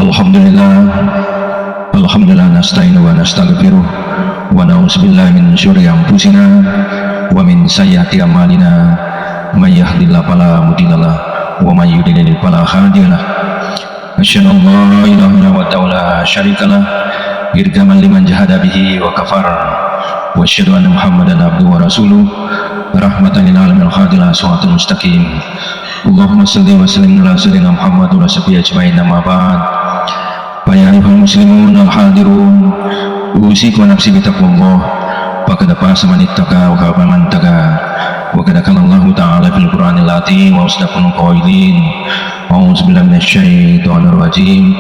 Alhamdulillah, Alhamdulillah nasta'inu wa nastaghfiruh wa na'udzubillahi min syururi anfusina wa min sayyiati a'malina may yahdihillahu fala mudhillalah wa may yudlil fala hadiyalah. Asyhadu an la ilaha illallah la syarikalah irgaman liman jahada bihi wa kafara wa asyhadu anna Muhammadan abduhu wa rasuluh rahmatan lil alamin al-hadilah shiratal mustaqim. Allahumma shalli wa sallim ala sayyidina Muhammad wa sahbihi ajmain, amma ba'd. Ya ayuhal muslimun al-hadirun, usikum wa nafsi bitaqwallah, faqad faza man ittaqa wa khaba man taqa. Wa qad qala Allah ta'ala fil Qur'anil azim wa asdaqul qailin. A'udzu billahi minasyaitonir rajim.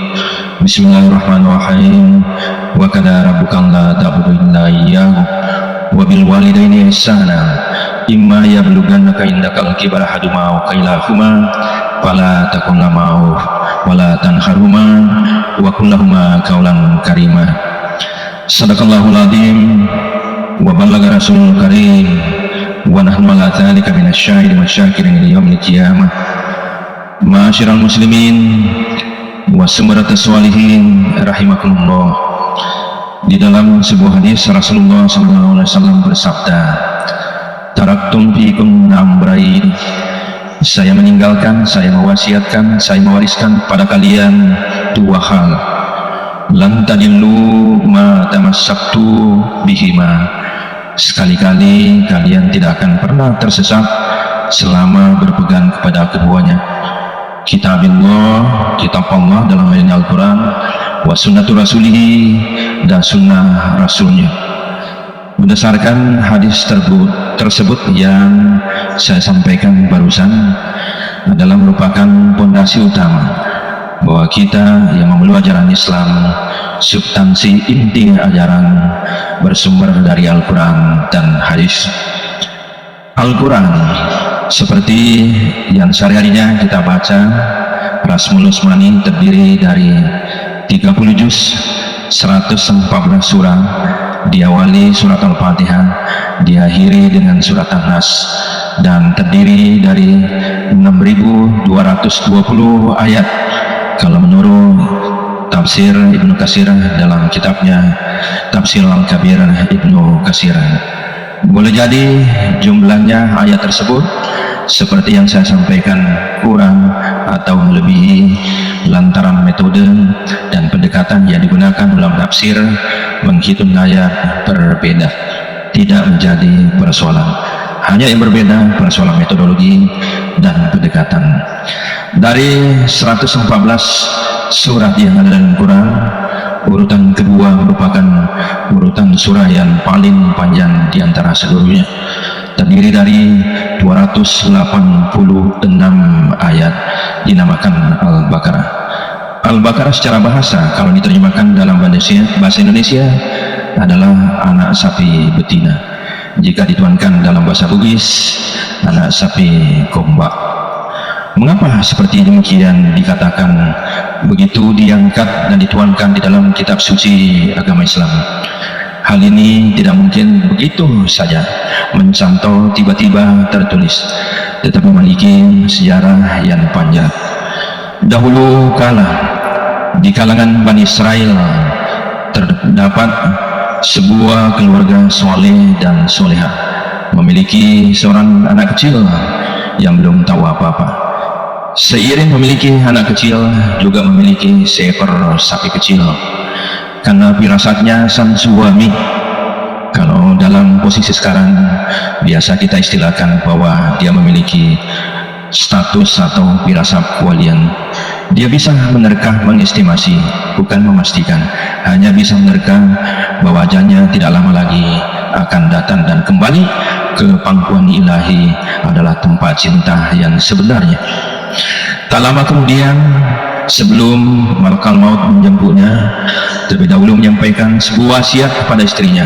Bismillahirrahmanirrahim. Wa qad rabbuka alla ta'budu illa iyyahu wa bil walidaini ihsana. Imma yablughannaka indakal kibara ahaduhuma aw kilahuma fala taqul lahuma wala tanharhuma wa qul lahuma qawlan karima. Sadaqallahul azim wa ballagha rasulul karim wa nahnu ala dzalika minasyahidin wasyakirin ila yaumil qiyamah. Ma'asyiral muslimin wa sumratus sholihin rahimakumullah. Di dalam sebuah hadis Rasulullah SAW bersabda, taraktum fiikum amrayn, saya meninggalkan, saya mewasiatkan, saya mewariskan pada kalian dua hal. Lan tadillu ma tamassaktu bihima, sekali-kali kalian tidak akan pernah tersesat selama berpegang kepada keduanya. Kitabillah, kitab Allah dalam hal ini Al-Quran, wa sunnatu rasulihi, dan sunnah rasulnya. Berdasarkan hadis tersebut yang saya sampaikan barusan adalah merupakan pondasi utama bahwa kita yang memeluk ajaran Islam, substansi inti ajaran bersumber dari Al-Quran dan hadis. Al-Quran seperti yang sehari-harinya kita baca, Rasmul Usmani terdiri dari 30 juz, 114 surah, diawali surat Al-Fatihah, diakhiri dengan surat An-Nas, dan terdiri dari 6.220 ayat kalau menurut tafsir Ibnu Katsir dalam kitabnya Tafsir Al-Kabir Ibnu Katsir. Boleh jadi jumlahnya ayat tersebut seperti yang saya sampaikan kurang atau melebihi lantaran metode dan pendekatan yang digunakan dalam tafsir menghitung ayat berbeda. Tidak menjadi persoalan, hanya yang berbeda persoalan metodologi dan pendekatan. Dari 114 surat yang ada dalam Quran, urutan kedua merupakan urutan surah yang paling panjang di antara seluruhnya, terdiri dari 286 ayat, dinamakan Al-Baqarah. Al-Baqarah secara bahasa kalau diterjemahkan dalam bahasa Indonesia adalah anak sapi betina. Jika dituankan dalam bahasa Bugis, anak sapi kombak. Mengapa seperti demikian dikatakan begitu diangkat dan dituankan di dalam kitab suci agama Islam? Hal ini tidak mungkin begitu saja mencantol tiba-tiba tertulis, tetapi memiliki sejarah yang panjang. Dahulu kala di kalangan Bani Israel terdapat sebuah keluarga soleh dan soleha, memiliki seorang anak kecil yang belum tahu apa-apa. Seiring memiliki anak kecil, juga memiliki seekor sapi kecil. Karena firasatnya sang suami, kalau dalam posisi sekarang biasa kita istilahkan bahwa dia memiliki status atau firasat kewalian. Dia bisa menerka, mengestimasi, bukan memastikan, hanya bisa menerka bahwa ajalnya tidak lama lagi akan datang dan kembali ke pangkuan ilahi adalah tempat cinta yang sebenarnya. Tak lama kemudian, sebelum malakal maut menjemputnya, terlebih dahulu menyampaikan sebuah wasiat kepada istrinya.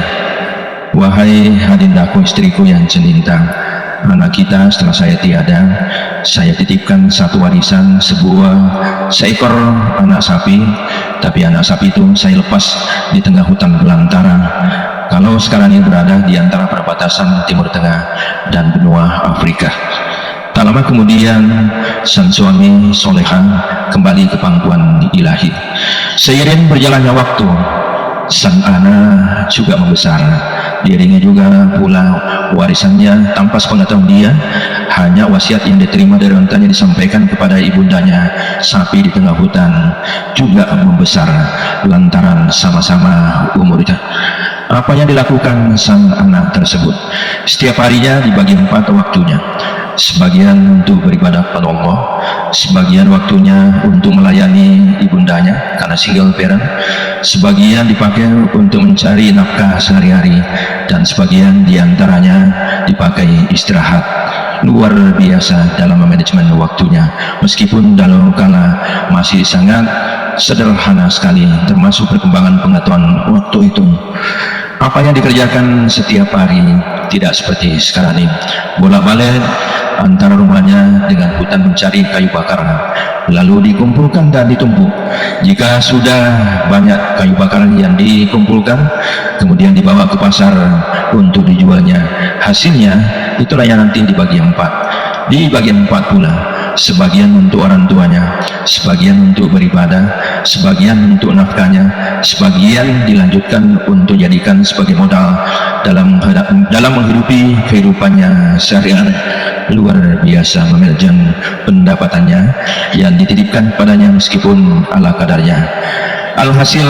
Wahai adindaku, istriku yang cinta, anak kita setelah saya tiada, saya titipkan satu warisan, seekor anak sapi, tapi anak sapi itu saya lepas di tengah hutan belantara. Kalau sekarang ini berada di antara perbatasan Timur Tengah dan benua Afrika. Tak lama kemudian sang suami soleha kembali ke pangkuan ilahi. Seiring berjalannya waktu, sang anak juga membesar, diiringi juga pula warisannya tanpa sepengetahuan dia. Hanya wasiat yang diterima dari orang tuanya disampaikan kepada ibundanya. Sapi di tengah hutan juga membesar lantaran sama-sama umurnya. Apa yang dilakukan sang anak tersebut? Setiap harinya dibagi 4 waktunya. Sebagian untuk beribadah kepada Allah, sebagian waktunya untuk melayani ibundanya karena single parent, sebagian dipakai untuk mencari nafkah sehari-hari, dan sebagian diantaranya dipakai istirahat. Luar biasa dalam manajemen waktunya, meskipun dalam kala masih sangat sederhana sekali, termasuk perkembangan pengetahuan waktu itu. Apa yang dikerjakan setiap hari tidak seperti sekarang ini, bolak-balik antara rumahnya dengan hutan mencari kayu bakar, lalu dikumpulkan dan ditumpuk. Jika sudah banyak kayu bakar yang dikumpulkan, kemudian dibawa ke pasar untuk dijualnya. Hasilnya itulah yang nanti dibagi 4. Dibagi 4 pula, sebagian untuk orang tuanya, sebagian untuk beribadah, sebagian untuk nafkahnya, sebagian dilanjutkan untuk jadikan sebagai modal dalam menghidupi kehidupannya sehari-hari. Luar biasa memanage pendapatannya yang dititipkan padanya meskipun ala kadarnya. Alhasil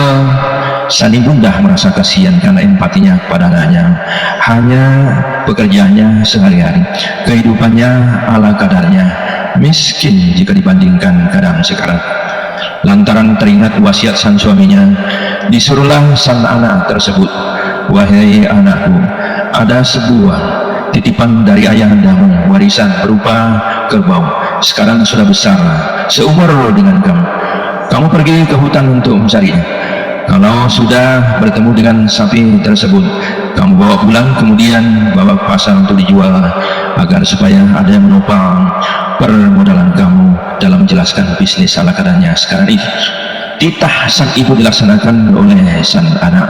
sang ibunda merasa kasihan karena empatinya kepada anaknya. Hanya pekerjaannya sehari-hari, kehidupannya ala kadarnya, miskin jika dibandingkan keadaan sekarang. Lantaran teringat wasiat sang suaminya, disuruhlah sang anak tersebut, "Wahai anakku, ada sebuah titipan dari ayahandamu, warisan berupa kerbau. Sekarang sudah besar, seumur dengan kamu. Kamu pergi ke hutan untuk mencarinya. Kalau sudah bertemu dengan sapi tersebut, kamu bawa pulang, kemudian bawa ke pasar untuk dijual, agar supaya ada yang menopang permodalan kamu dalam menjelaskan bisnis ala kadarnya sekarang ini." Titah sang ibu dilaksanakan oleh sang anak,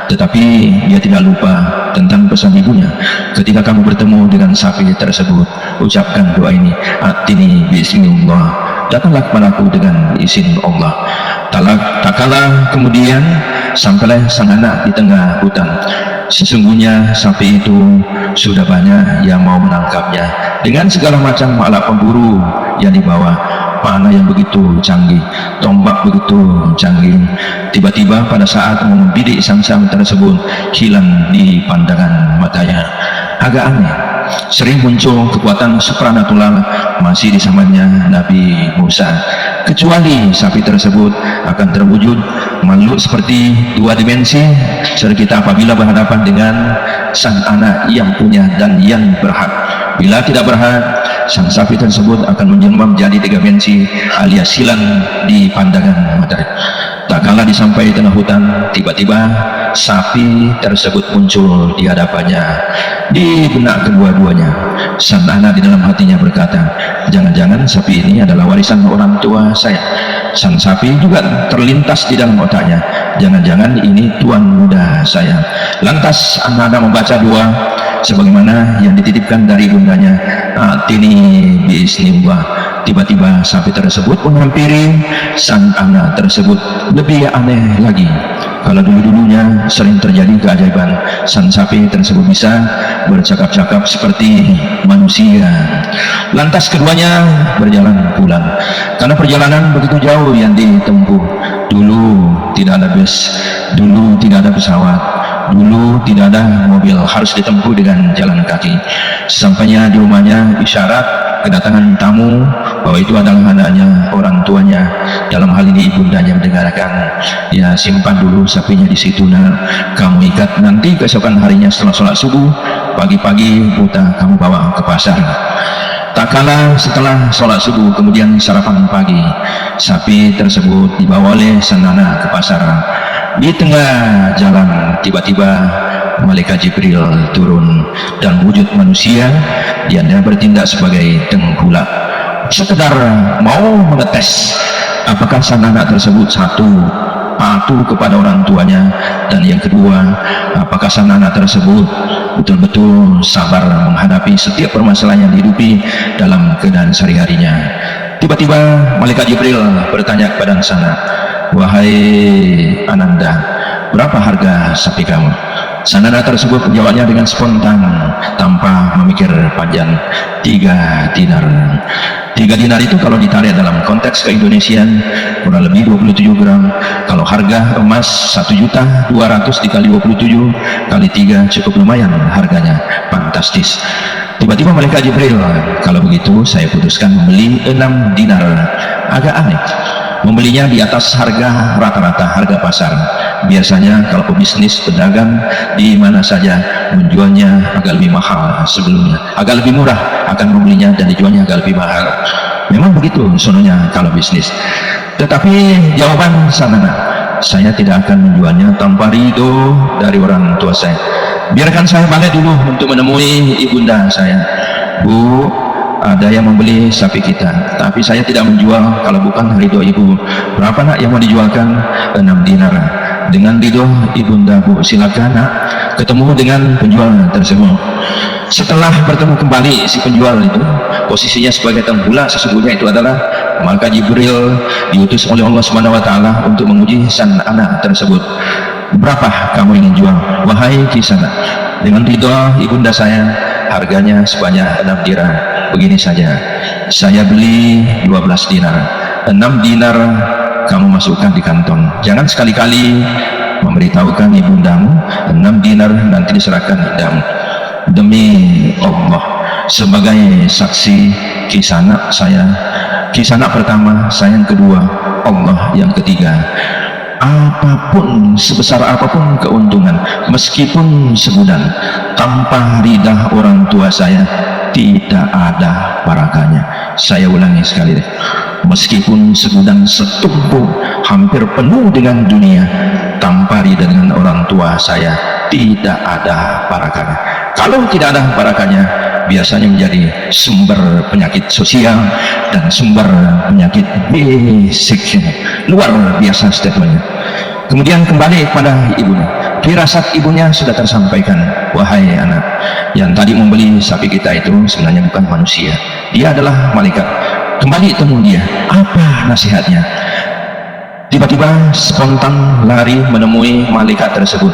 tetapi dia tidak lupa tentang pesan ibunya. Ketika kamu bertemu dengan sapi tersebut, ucapkan doa ini, "Atini bismillah, datanglah kepadaku dengan izin Allah." Tak kala kemudian sampailah sang anak di tengah hutan. Sesungguhnya sapi itu sudah banyak yang mau menangkapnya dengan segala macam alat pemburu yang dibawa, panah yang begitu canggih, tombak begitu canggih. Tiba-tiba pada saat membidik sang sapi tersebut, hilang di pandangan matanya. Agak aneh, sering muncul kekuatan supranatural masih di zamannya Nabi Musa, kecuali sapi tersebut akan terwujud makhluk seperti 2 dimensi serta kita apabila berhadapan dengan sang anak yang punya dan yang berhak. Bila tidak berhak, sang sapi tersebut akan menjelma menjadi 3 dimensi alias hilang di pandangan mata. Tak kala disampai tengah hutan, tiba-tiba sapi tersebut muncul di hadapannya. Di benak kedua-duanya, sang anak di dalam hatinya berkata, "Jangan-jangan sapi ini adalah warisan orang tua saya." Sang sapi juga terlintas di dalam otaknya, "Jangan-jangan ini tuan muda saya." Lantas anak-anak membaca doa sebagaimana yang dititipkan dari ibundanya, "Atini bismillah." Tiba-tiba sapi tersebut menghampiri sang anak tersebut. Lebih aneh lagi, kalau dulu-dulunya sering terjadi keajaiban, sang sapi tersebut bisa bercakap-cakap seperti manusia. Lantas keduanya berjalan pulang, karena perjalanan begitu jauh yang ditempuh. Dulu tidak ada bus, dulu tidak ada pesawat, dulu tidak ada mobil, harus ditempuh dengan jalan kaki. Sampainya di rumahnya, isyarat kedatangan tamu bahwa itu adalah anaknya, orang tuanya. Dalam hal ini ibundanya mendengarkan, "Ya, simpan dulu sapinya di situ, nak. Kamu ikat, nanti keesokan harinya setelah sholat subuh, pagi-pagi buta kamu bawa ke pasar." Tak kala setelah sholat subuh kemudian sarapan pagi, sapi tersebut dibawa oleh sang anak ke pasar. Di tengah jalan tiba-tiba malaikat Jibril turun dan wujud manusia. Dia bertindak sebagai tengkulak, sekedar mau mengetes apakah sang anak tersebut satu patuh kepada orang tuanya, dan yang kedua, apakah sang anak tersebut betul-betul sabar menghadapi setiap permasalahan yang dihidupi dalam keadaan sehari-harinya. Tiba-tiba malaikat Jibril bertanya kepada sana, wahai Ananda, berapa harga sapi kamu? Sanana tersebut menjawabnya dengan spontan tanpa memikir panjang, 3 dinar. 3 dinar itu kalau ditarik dalam konteks keindonesiaan kurang lebih 27 gram. Kalau harga emas 1.200.000 dikali 27 kali 3 cukup lumayan harganya, fantastis. Tiba-tiba malaikat Jibril, kalau begitu saya putuskan membeli 6 dinar. Agak aneh, membelinya di atas harga rata-rata harga pasar. Biasanya kalau pebisnis pedagang di mana saja menjualnya agak lebih mahal sebelumnya, agak lebih murah akan membelinya dan dijualnya agak lebih mahal. Memang begitu sononya kalau bisnis. Tetapi jawaban Sanana, saya tidak akan menjualnya tanpa ridho dari orang tua saya. Biarkan saya balik dulu untuk menemui ibunda saya. Bu, ada yang membeli sapi kita, tapi saya tidak menjual kalau bukan ridho ibu. Berapa nak yang mau dijualkan? 6 dinar. Dengan ridho ibunda, Bu, silakan nak ketemu dengan penjual tersebut. Setelah bertemu kembali si penjual itu, posisinya sebagai tenggula, sesungguhnya itu adalah maka Jibril diutus oleh Allah Subhanahu wa taala untuk menguji sang anak tersebut. Berapa kamu ingin jual, wahai Kisana? Dengan ridho ibunda saya, harganya sebanyak 6 dinar. Begini saja, saya beli 12 dinar. 6 dinar kamu masukkan di kantong. Jangan sekali-kali memberitahukan ibundamu. 6 dinar nanti diserahkan ibundamu. Demi Allah, sebagai saksi Kisana saya, Kisana pertama, saya yang kedua, Allah yang ketiga. Apapun, sebesar apapun keuntungan, meskipun sebulan, tanpa ridha orang tua saya, tidak ada barakahnya. Saya ulangi sekali deh, meskipun segudang setumpuk hampir penuh dengan dunia, tanpa ridha dengan orang tua saya, tidak ada barakahnya. Kalau tidak ada barakahnya, biasanya menjadi sumber penyakit sosial dan sumber penyakit fisik. Luar biasa statementnya. Kemudian kembali kepada ibunya. Firasat ibunya sudah tersampaikan, wahai anak, yang tadi membeli sapi kita itu sebenarnya bukan manusia, dia adalah malaikat. Kembali temu dia, apa nasihatnya? Tiba-tiba spontan lari menemui malaikat tersebut,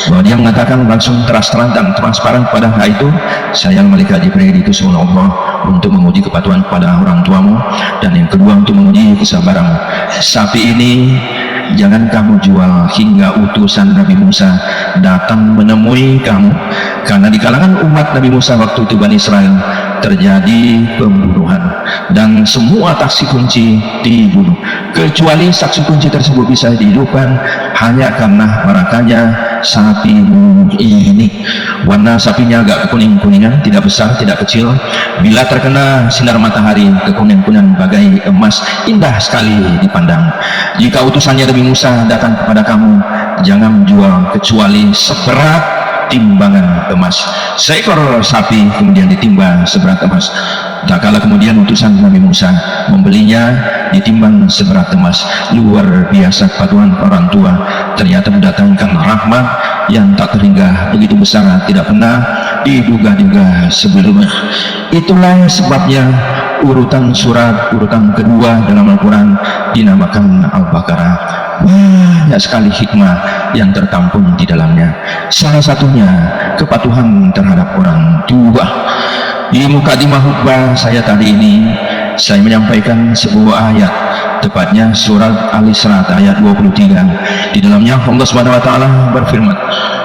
bahwa dia mengatakan langsung terang dan transparan kepada itu, saya malaikat Jibril diutus oleh Allah untuk menguji kepatuhan kepada orang tuamu, dan yang kedua untuk menguji kesabaran. Sapi ini jangan kamu jual hingga utusan Nabi Musa datang menemui kamu, karena di kalangan umat Nabi Musa waktu itu Bani Israel terjadi pembunuhan dan semua saksi kunci dibunuh, kecuali saksi kunci tersebut bisa dihidupkan hanya karena barakahnya sapi ini. Warna sapinya agak kekuning-kuningan, tidak besar tidak kecil, bila terkena sinar matahari kekuning-kuningan bagai emas, indah sekali dipandang. Jika utusannya Nabi Musa datang kepada kamu, jangan jual kecuali seberat timbangan emas. Seekor sapi kemudian ditimbang seberat emas. Tak kala kemudian utusan Nabi Musa membelinya ditimbang seberat emas. Luar biasa kepatuhan orang tua, ternyata mendatangkan rahmat yang tak terhingga begitu besar, tidak pernah diduga-duga sebelumnya. Itulah sebabnya urutan surat urutan kedua dalam Al-Quran dinamakan Al-Baqarah. Banyak sekali hikmah yang tertampung di dalamnya. Salah satunya kepatuhan terhadap orang tua. Di mukadimah khutbah saya tadi ini, saya menyampaikan sebuah ayat, tepatnya surat Al-Isra ayat 23. Di dalamnya Allah Subhanahu wa taala berfirman,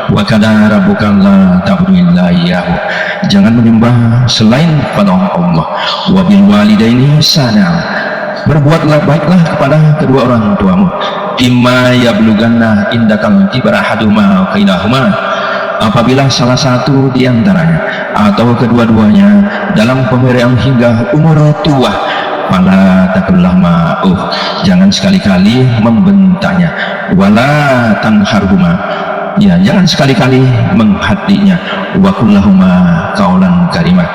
wa qad rabbuka la ta'budu illa iyyahu, jangan menyembah selain kepada Allah. Wa bil walidaini ihsana, berbuatlah baiklah kepada kedua orang tuamu. Imma yablughanna indakal kibara ahaduhuma wa kilahuma, apabila salah satu di antaranya atau kedua-duanya dalam pemberian hingga umur tua, fala taqullahuma ma'uh, jangan sekali-kali membentaknya, wala tanharhuma, ya jangan sekali-kali menghadinya, wa kullahuma qaulan karimah,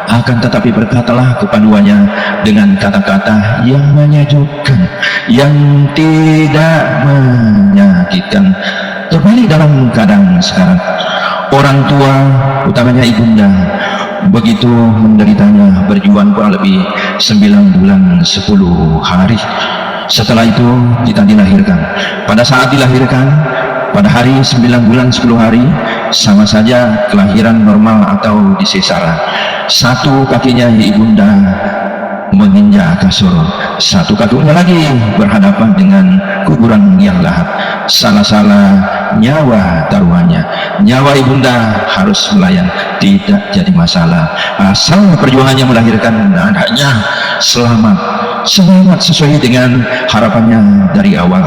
akan tetapi berkatalah kepaduannya dengan kata-kata yang menyejukkan, yang tidak menyakitkan. Terbalik dalam keadaan sekarang, orang tua utamanya ibunda Begitu menderitanya, berjuang kurang lebih 9 bulan 10 hari. Setelah itu kita dilahirkan. Pada saat dilahirkan, pada hari 9 bulan 10 hari, sama saja kelahiran normal atau disesara. Satu kakinya ibunda menginjak kasur, satu kakinya lagi berhadapan dengan kuburan yang lahat. Salah-salah nyawa taruhannya, nyawa ibunda harus melayang, tidak jadi masalah asal perjuangannya melahirkan anaknya selamat sesuai dengan harapannya dari awal.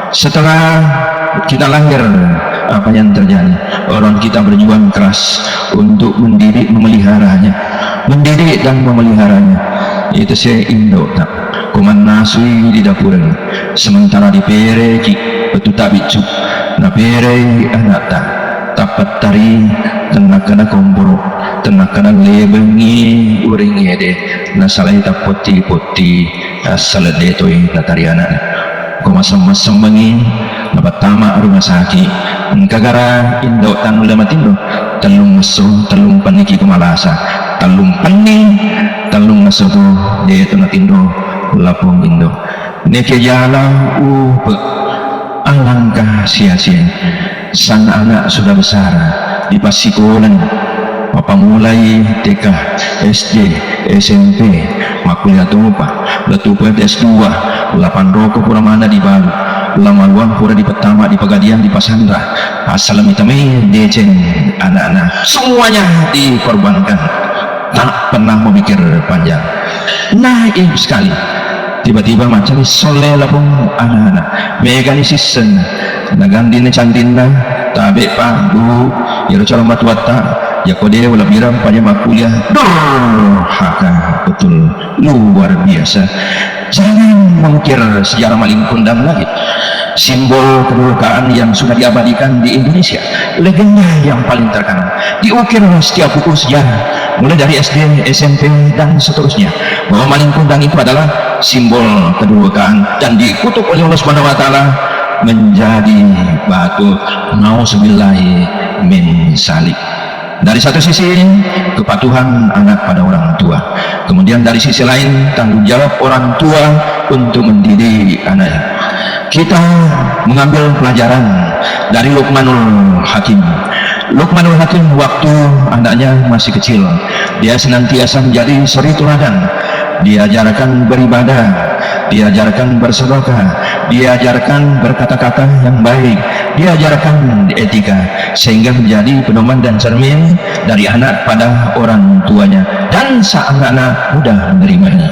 Setelah kita lahir, apa yang terjadi? Orang kita berjuang keras untuk mendidik, memeliharanya, mendidik dan memeliharanya. Itu saya Indo tak kuman nasui di dapur, sementara di pere ki betul tak bicu na pere anak tak tapat tari tenak kena komporo tenak kena lebengi uring ede na salai tak poti asal detoi na tari anak ko masam-masam bengi na pertama rumah sakit kagara Indo tan udah matindo telung meso telung paniki kemalasa telung pani telung meso tu dia tu natindo lapong Indo neke jala alangkah sia-sia. Sang anak sudah besar di pasikolan, mulai TK, SD, SMP, makuliah tupa, letupa S2, 8 rokok pura mana di Balu, lama luang pura di Pertama, di Pegadian, di Pasandra, asal mitame decen anak-anak, semuanya dikorbankan, tak pernah memikir panjang. Naif sekali. Tiba-tiba macam soleh lah pun anak-anak megani sisen nagandin cantinna tabe pa bu ya calon batu wata ya kode wala biram pada makuliah haka betul luar biasa. Jangan mengukir sejarah maling kundang lagi, simbol kedudukan yang sudah diabadikan di Indonesia, legenda yang paling terkenal diukir setiap buku sejarah mulai dari SD, SMP dan seterusnya, bahwa maling kundang itu adalah simbol kedudukan dan dikutuk oleh Allah Subhanahu wa taala menjadi batu nauzubillahi min salik. Dari satu sisi kepatuhan anak pada orang tua, kemudian dari sisi lain tanggung jawab orang tua untuk mendidik anaknya. Kita mengambil pelajaran dari Luqmanul Hakim. Luqmanul Hakim waktu anaknya masih kecil, dia senantiasa menjadi suri teladan. Diajarkan beribadah, diajarkan bersedekah, diajarkan berkata-kata yang baik, diajarkan etika, sehingga menjadi pedoman dan cermin dari anak pada orang tuanya, dan sang anak mudah menerimanya.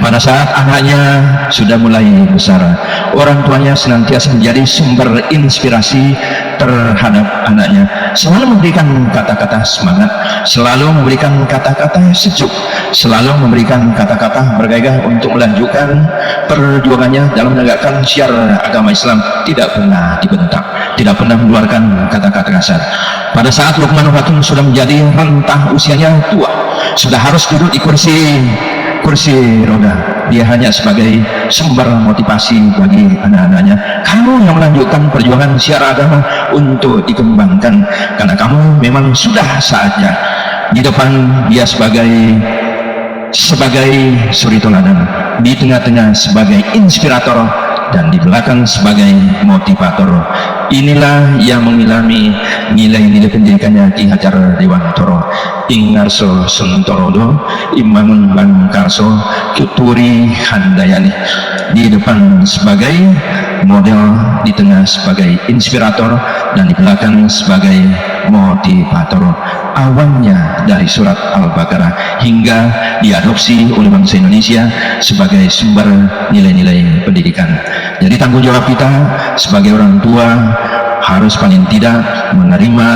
Pada saat anaknya sudah mulai besar, orang tuanya senantiasa menjadi sumber inspirasi terhadap anaknya, selalu memberikan kata-kata semangat, selalu memberikan kata-kata sejuk, selalu memberikan kata-kata bergairah untuk melanjutkan perjuangannya dalam menegakkan syiar agama Islam. Tidak pernah dibentak, tidak pernah mengeluarkan kata-kata kasar. Pada saat Luqmanul Hakim sudah menjadi rentah usianya tua, sudah harus duduk di kursi roda, dia hanya sebagai sumber motivasi bagi anak-anaknya. Kamu yang melanjutkan perjuangan syiar agama untuk dikembangkan, karena kamu memang sudah saatnya. Di depan dia sebagai suri teladan, di tengah-tengah sebagai inspirator, dan di belakang sebagai motivator. Inilah yang mengilami nilai-nilai pendidikannya Ki Hajar Dewantoro, Ingarso Suntorodo, Imbangun Bangkarso, Tuturi Handayani. Di depan sebagai model, di tengah sebagai inspirator, dan di belakang sebagai motivator. Awalnya dari surat Al-Baqarah hingga diadopsi oleh bangsa Indonesia sebagai sumber nilai-nilai pendidikan. Jadi tanggung jawab kita sebagai orang tua harus paling tidak menerima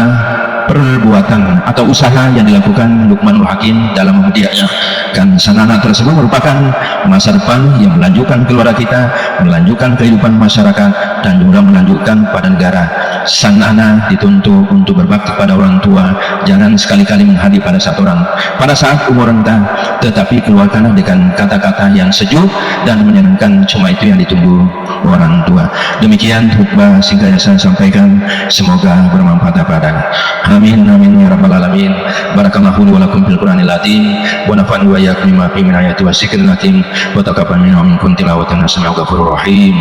perbuatan atau usaha yang dilakukan Luqmanul Hakim dalam mendidiknya, kan sang anak tersebut merupakan masa depan yang melanjutkan keluarga kita, melanjutkan kehidupan masyarakat, dan juga melanjutkan pada negara. Sang anak dituntut untuk berbakti pada orang tua, jangan sekali-kali menghadap pada satu orang pada saat umur renta, tetapi keluarkanlah dengan kata-kata yang sejuk dan menyenangkan, cuma itu yang ditunggu orang tua. Demikian khutbah singkat yang saya sampaikan, semoga bermanfaat kepada. Amin amin ya rabbal alamin. Barakallahu li wa lakum fil Qur'anil azim wa nafa'ani wa iyyakum bima fihi min ayati wa dzikril hakim wa taqabbal minna wa minkum tilawatan hasanatan ghafurur rahim.